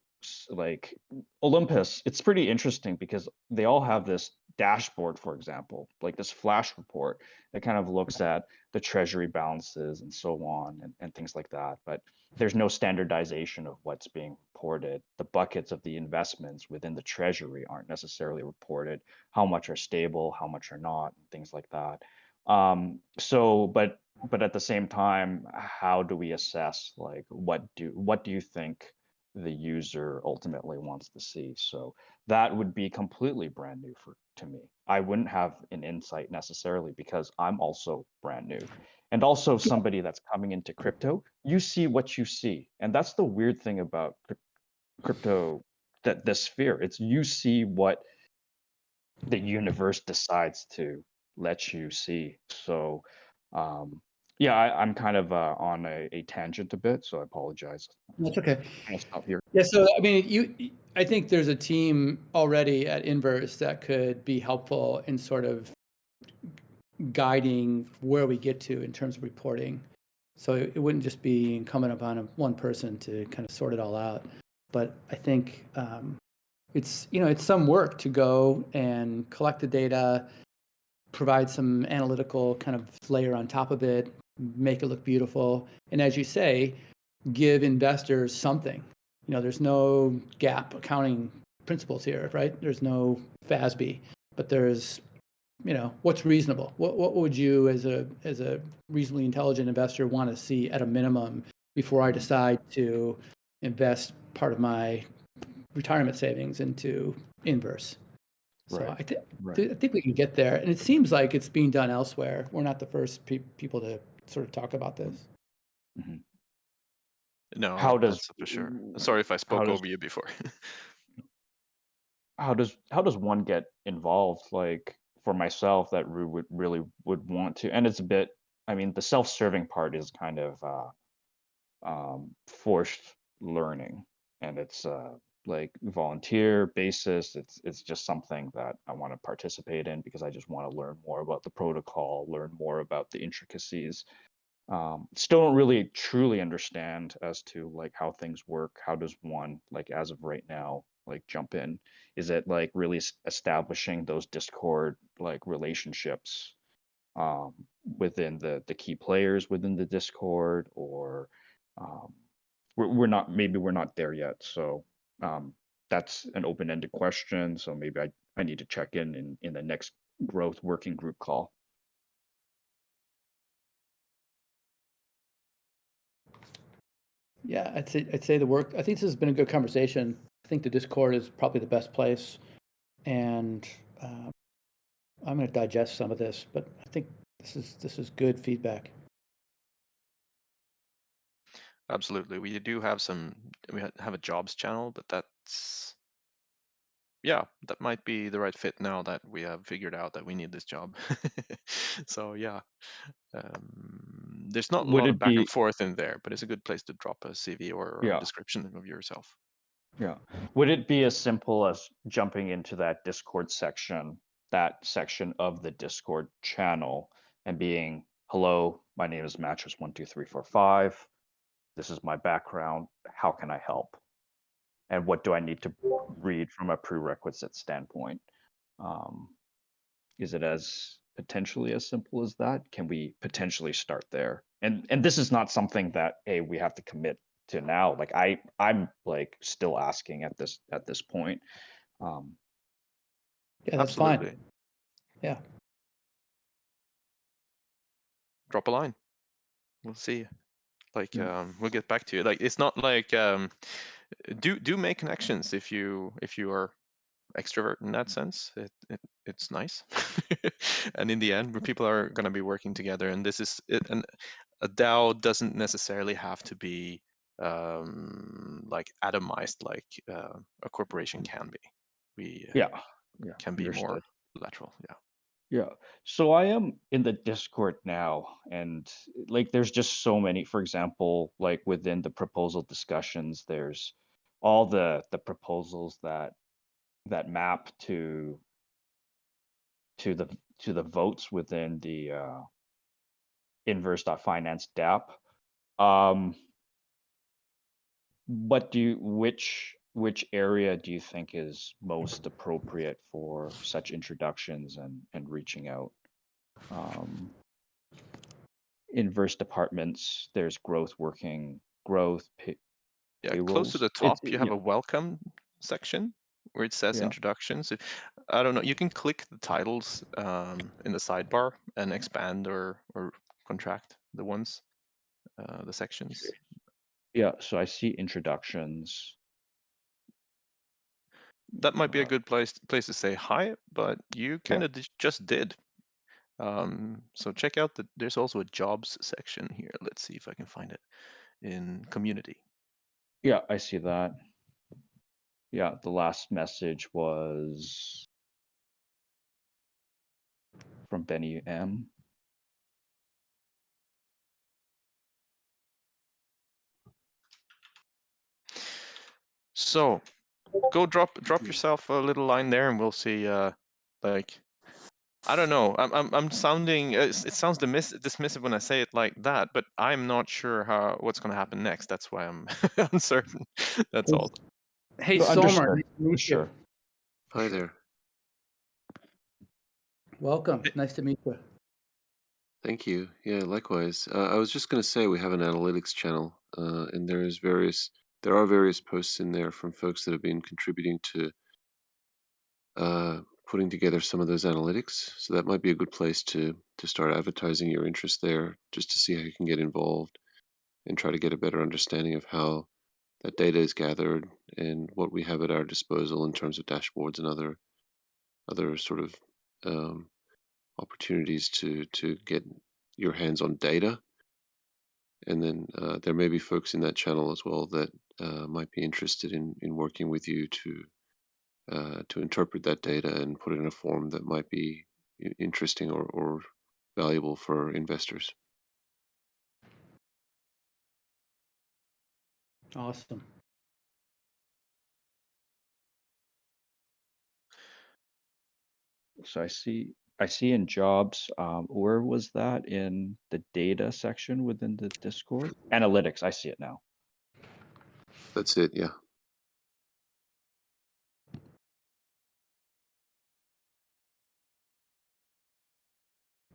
like Olympus, it's pretty interesting because they all have this dashboard, for example, like this flash report that kind of looks at the treasury balances and so on and things like that. But there's no standardization of what's being reported. The buckets of the investments within the treasury aren't necessarily reported. How much are stable, how much are not, and things like that. But at the same time, how do we assess like what do you think the user ultimately wants to see? So that would be completely brand new to me. I wouldn't have an insight necessarily because I'm also brand new. And also somebody that's coming into crypto, you see what you see. And that's the weird thing about crypto, that the sphere, it's you see what the universe decides to let you see. So yeah, I'm kind of on a tangent a bit, so I apologize. That's okay. I'll stop here. Yeah, so I mean, I think there's a team already at Inverse that could be helpful in sort of guiding where we get to in terms of reporting. So it wouldn't just be incumbent upon one person to kind of sort it all out. But I think it's some work to go and collect the data, provide some analytical kind of layer on top of it, make it look beautiful, and as you say, give investors something. There's no GAAP accounting principles here, right? There's no FASB, but there's what's reasonable. What would you as a reasonably intelligent investor want to see at a minimum before I decide to invest part of my retirement savings into Inverse? So I think we can get there, and it seems like it's being done elsewhere. We're not the first people to sort of talk about this. No, How does that's for sure. Sorry if I spoke over you before. how does one get involved? Like for myself, that would really would want to, and it's a bit. I mean, the self-serving part is kind of forced learning, and it's like volunteer basis. It's just something that I want to participate in because I just want to learn more about the protocol, learn more about the intricacies. Still don't really truly understand as to like how things work. How does one, like as of right now, like jump in? Is it like really establishing those Discord like relationships within the key players within the Discord, or um, we're not, maybe we're not there yet. So that's an open-ended question. So maybe I need to check in the next growth working group call. Yeah, I'd say the work. I think this has been a good conversation. I think the Discord is probably the best place, and I'm going to digest some of this, but I think this is good feedback. Absolutely. We do have have a jobs channel, but yeah, that might be the right fit now that we have figured out that we need this job. So yeah, there's not a Would lot of it back and be, forth in there, but it's a good place to drop a CV or a yeah, description of yourself. yeah. Would it be as simple as jumping into that Discord section, that section of the Discord channel, and being, hello, my name is Mattress12345. This is my background. How can I help? And what do I need to read from a prerequisite standpoint? Um, is it as potentially as simple as that? Can we potentially start there? And this is not something that, hey, we have to commit to now. Like I'm like still asking at this point. Um, Yeah, that's Absolutely. fine. Yeah. Drop a line. We'll see. Like Yeah. we'll get back to you. Like it's not like do make connections if you are extrovert in that sense. It's nice. And in the end, people are going to be working together, and this is it. And a DAO doesn't necessarily have to be like atomized like a corporation can be. We Yeah. Yeah. can be more Understood. lateral. Yeah. Yeah. So I am in the Discord now, and like there's just so many, for example, like within the proposal discussions, there's all the proposals that map to the to the votes within the inverse.finance DApp. What do you, which area do you think is most appropriate for such introductions and reaching out? Inverse departments, there's growth working, growth Yeah, close to payrolls. the top, you have Yeah, a welcome section where it says yeah. introductions. I don't know, you can click the titles in the sidebar and expand or contract the ones, the sections. Yeah, so I see introductions. That might be a good place to say hi, but you kind Yeah, of just did. So check out there's also a jobs section here. Let's see if I can find it in community. yeah, I see that. Yeah, the last message was from Benny M. So go drop yourself a little line there, and we'll see. Like I don't know. I'm sounding. It sounds dismissive when I say it like that, but I'm not sure what's going to happen next. That's why I'm uncertain. That's all. Hey, No, Solmer, understood. nice to meet you. Sure. Hi there. Welcome. Nice to meet you. Thank you. Yeah, likewise. I was just going to say we have an analytics channel, and there are various posts in there from folks that have been contributing to putting together some of those analytics. So that might be a good place to start advertising your interest there, just to see how you can get involved and try to get a better understanding of how that data is gathered and what we have at our disposal in terms of dashboards and other sort of um, opportunities to get your hands on data. And then there may be folks in that channel as well that might be interested in working with you to interpret that data and put it in a form that might be interesting or valuable for investors. Awesome. So I see in jobs, where was that in the data section within the Discord? Analytics, I see it now. That's it. Yeah.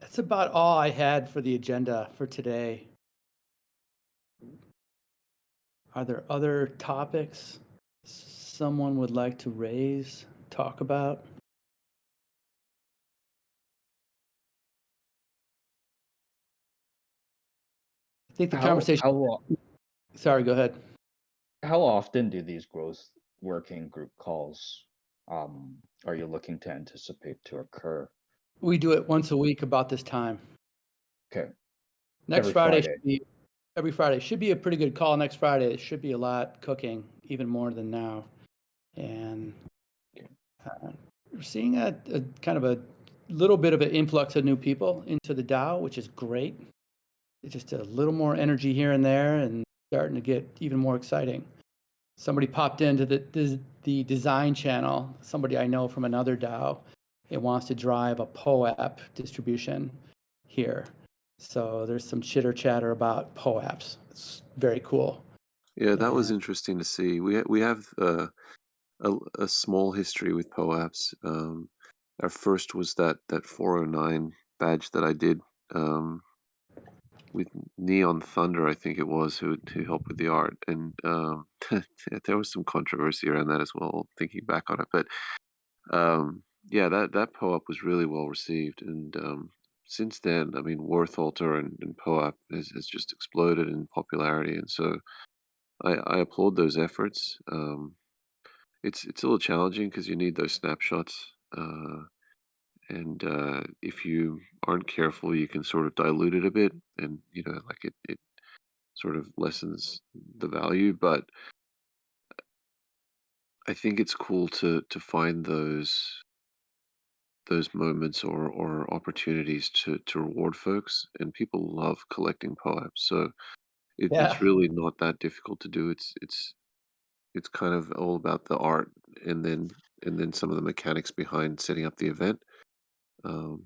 That's about all I had for the agenda for today. Are there other topics someone would like to raise, talk about? I think the conversation. Sorry, go ahead. How often do these growth working group calls are you looking to anticipate to occur? We do it once a week about this time. Okay. Next Every Friday Friday. should be every Friday. Should be a pretty good call next Friday. It should be a lot cooking, even more than now. And Okay. we're seeing a kind of a little bit of an influx of new people into the DAO, which is great. It's just a little more energy here and there and starting to get even more exciting. Somebody popped into the design channel, somebody I know from another DAO. It wants to drive a POAP distribution here. So there's some chitter chatter about POAPs. It's very cool. Yeah, that was And interesting to see. We have a small history with POAPs. Our first was that 409 badge that I did with Neon Thunder, I think it was, who helped with the art, and there was some controversy around that as well. Thinking back on it, but yeah, that POAP was really well received, and since then, I mean, Warthalter and POAP has just exploded in popularity, and so I applaud those efforts. It's a little challenging because you need those snapshots, and if you aren't careful, you can sort of dilute it a bit, and like it sort of lessens the value. But I think it's cool to find those moments or opportunities to reward folks, and people love collecting poems. So it's yeah, really not that difficult to do. It's kind of all about the art, and then some of the mechanics behind setting up the event. Um,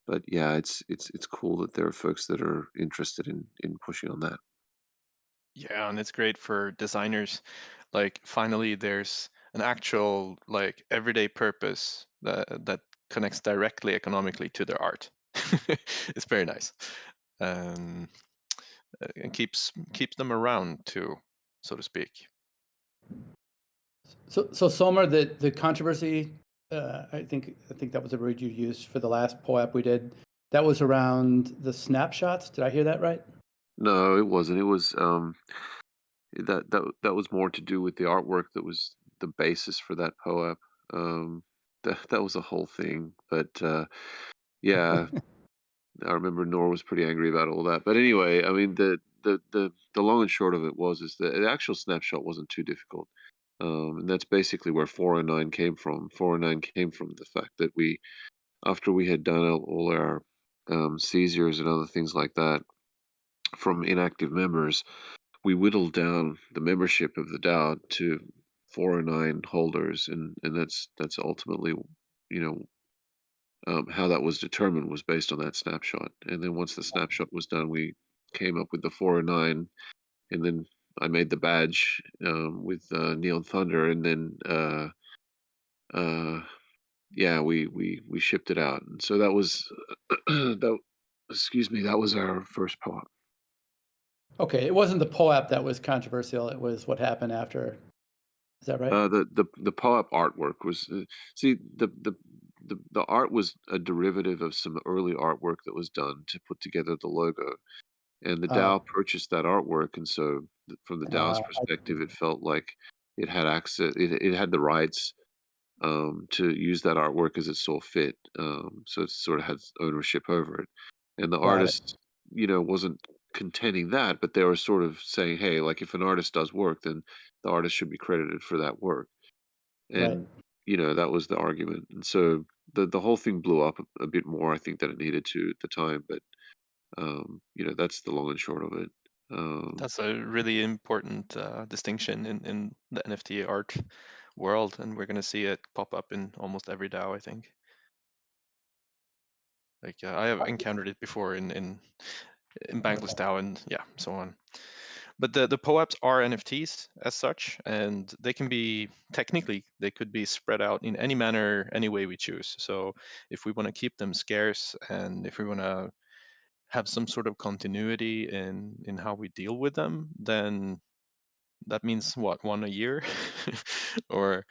but yeah, it's cool that there are folks that are interested in pushing on that. Yeah, and it's great for designers. Like finally there's an actual like everyday purpose that connects directly economically to their art. It's very nice. Um, and keeps them around too, so to speak. so Somer, the controversy, I think that was the word you used for the last POAP we did. That was around the snapshots. Did I hear that right? No, it wasn't. It was that was more to do with the artwork that was the basis for that poem. That was a whole thing. But yeah, I remember Nor was pretty angry about all that. But anyway, I mean the long and short of it is that the actual snapshot wasn't too difficult. And that's basically where 409 came from. 409 came from the fact that after we had done all our seizures and other things like that from inactive members, we whittled down the membership of the DAO to 409 holders, and that's ultimately, you know, how that was determined was based on that snapshot. And then once the snapshot was done, we came up with the 409, and then I made the badge with Neon Thunder, and then uh, yeah, we shipped it out, and so that was that. Excuse me, that was our first poem. Okay, it wasn't the POAP that was controversial. It was what happened after. Is that right? The POAP artwork was see the art was a derivative of some early artwork that was done to put together the logo, and the Oh, DAO purchased that artwork, and so from the DAO's perspective, it felt like it had access, it had the rights to use that artwork as it saw fit, so it sort of had ownership over it, and the got it. artist, wasn't contending that, but they were sort of saying, hey, like if an artist does work, then the artist should be credited for that work. Right. And, that was the argument. And so the whole thing blew up a bit more, I think, than it needed to at the time. But, that's the long and short of it. That's a really important distinction in the NFT art world, and we're going to see it pop up in almost every DAO, I think. Like I have encountered it before in Bankless DAO and yeah, so on. But the POAPs are NFTs as such, and they can be technically they could be spread out in any manner, any way we choose. So if we want to keep them scarce and if we want to have some sort of continuity in how we deal with them, then that means what, one a year or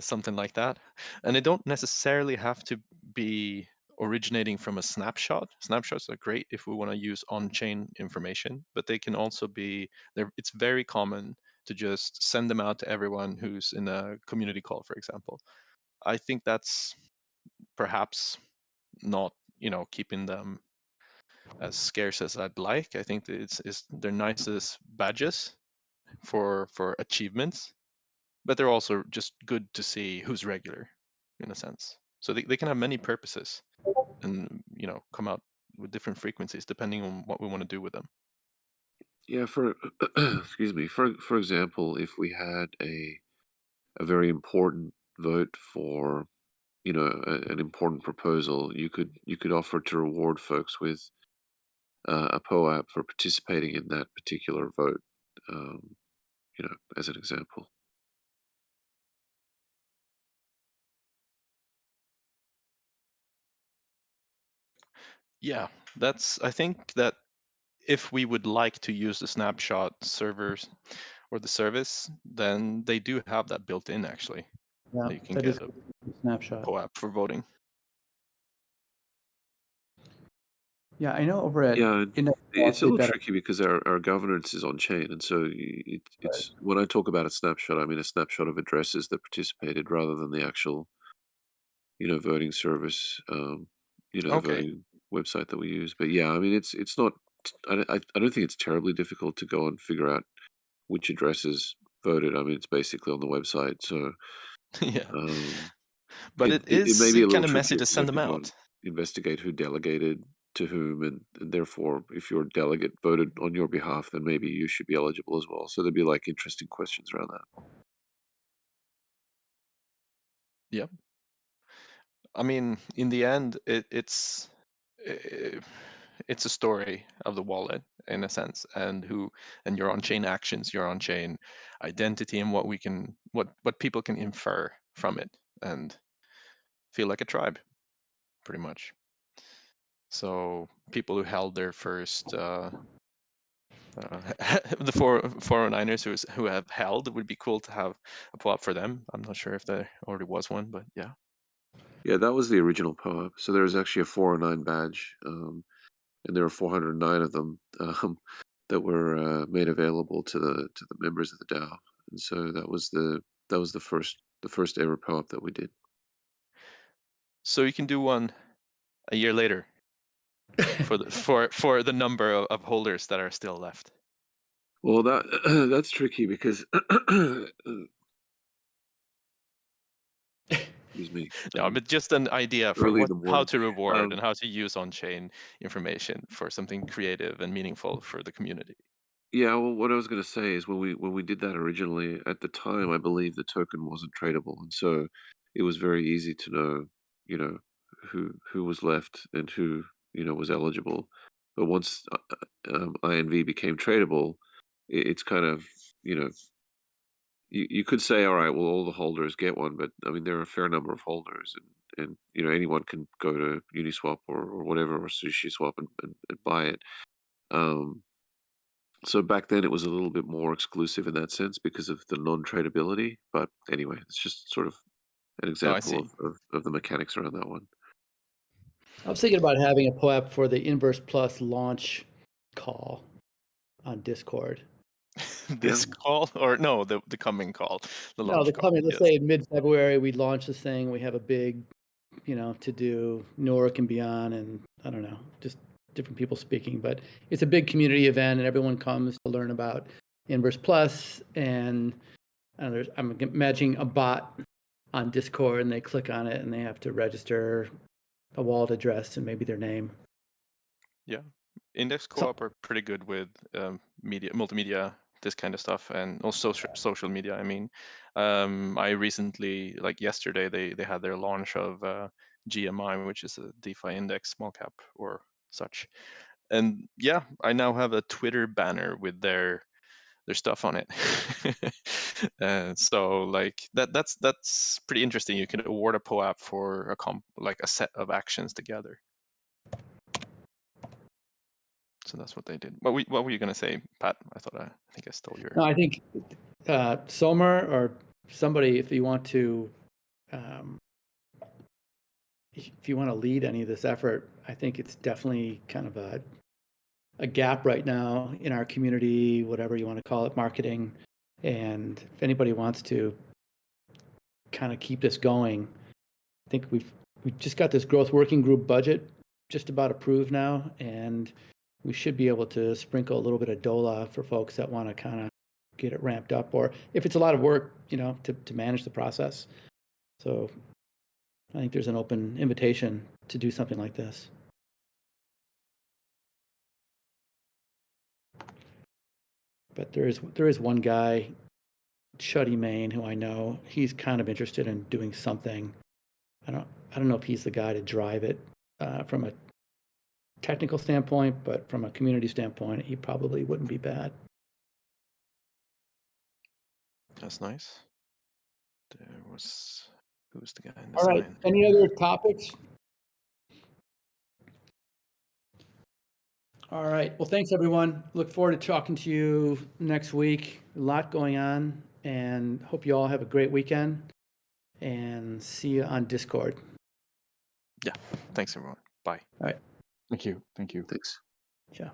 something like that. And they don't necessarily have to be originating from a snapshot. Snapshots are great if we want to use on-chain information, but they can also be there. It's very common to just send them out to everyone who's in a community call, for example. I think that's perhaps not, keeping them as scarce as I'd like. I think that they're nice as badges for achievements, but they're also just good to see who's regular in a sense. So they can have many purposes and come out with different frequencies depending on what we want to do with them. Yeah, for excuse me, for example, if we had a very important vote for, an important proposal, you could offer to reward folks with a POAP for participating in that particular vote, um, as an example. Yeah, I think that if we would like to use the snapshot servers or the service, then they do have that built in actually. Yeah, You can that is get a a snapshot. POAP for voting. Yeah, I know over at Yeah, Index it's Plus, a they've little got tricky because our governance is on chain, and so it's when I talk about a snapshot, I mean a snapshot of addresses that participated rather than the actual, voting service, the Okay. voting website that we use. But yeah, I mean it's not. I don't think it's terribly difficult to go and figure out which addresses voted. I mean, it's basically on the website, so Yeah, um, but it it may is be a kind little of messy trickier to because you send have them to go and out. investigate who delegated to whom, and therefore, if your delegate voted on your behalf, then maybe you should be eligible as well. So there'd be like interesting questions around that. Yep. I mean, in the end, it's a story of the wallet in a sense, and your on-chain actions, your on-chain identity, and what people can infer from it and feel like a tribe, pretty much. So people who held their first the 409ers who have held, it would be cool to have a POAP for them. I'm not sure if there already was one, but yeah. Yeah, that was the original POAP. So there was actually a 409 badge, and there were 409 of them that were made available to the members of the DAO. And so that was the first ever POAP that we did. So you can do one a year later for the for the number of holders that are still left. Well, that's tricky because excuse me. No, but just an idea for Early in the how morning. to reward and Um, how to use on-chain information for something creative and meaningful for the community. yeah, well, what I was going to say is when we did that originally, at the time, I believe the token wasn't tradable, and so it was very easy to know, you know, who was left and who was eligible. But once INV became tradable, it's kind of you know you could say, all right, well, all the holders get one, but I mean, there are a fair number of holders, and anyone can go to Uniswap or whatever or SushiSwap and buy it. Um, so back then it was a little bit more exclusive in that sense because of the non-tradability. But anyway, it's just sort of an Oh, I example see. of the mechanics around that one. I was thinking about having a POAP for the Inverse Plus launch call on Discord. This call or no, the coming call, the No, launch the call. coming, let's Yes. say mid-February, we launch this thing, we have a big, to do Newark and beyond, and I don't know, just different people speaking, but it's a big community event and everyone comes to learn about Inverse Plus, and I don't know, I'm imagining a bot on Discord and they click on it and they have to register a wallet address and maybe their name. Yeah. Index So- Co-op are pretty good with multimedia, this kind of stuff, and also social media. I mean, I recently, like yesterday, they had their launch of GMI, which is a DeFi index, small cap or such. And yeah, I now have a Twitter banner with their stuff on it. So like that's pretty interesting. You can award a POAP for a set of actions together. So that's what they did. What were you gonna say, Pat? I think I stole your. No, I think Somer or somebody, if you want to lead any of this effort, I think it's definitely kind of a gap right now in our community, whatever you want to call it, marketing. And if anybody wants to kind of keep this going, I think we've just got this growth working group budget just about approved now, and we should be able to sprinkle a little bit of DOLA for folks that want to kind of get it ramped up, or if it's a lot of work, to manage the process. So I think there's an open invitation to do something like this. But there is one guy, Chuddy Main, who I know. He's kind of interested in doing something. I don't know if he's the guy to drive it from a technical standpoint, but from a community standpoint, he probably wouldn't be bad. That's nice. Who's the guy in All right. design? Any other topics? All right. Well, thanks, everyone. Look forward to talking to you next week. A lot going on, and hope you all have a great weekend. And see you on Discord. Yeah. Thanks, everyone. Bye. Thank you. Thank you. Thanks. Ciao.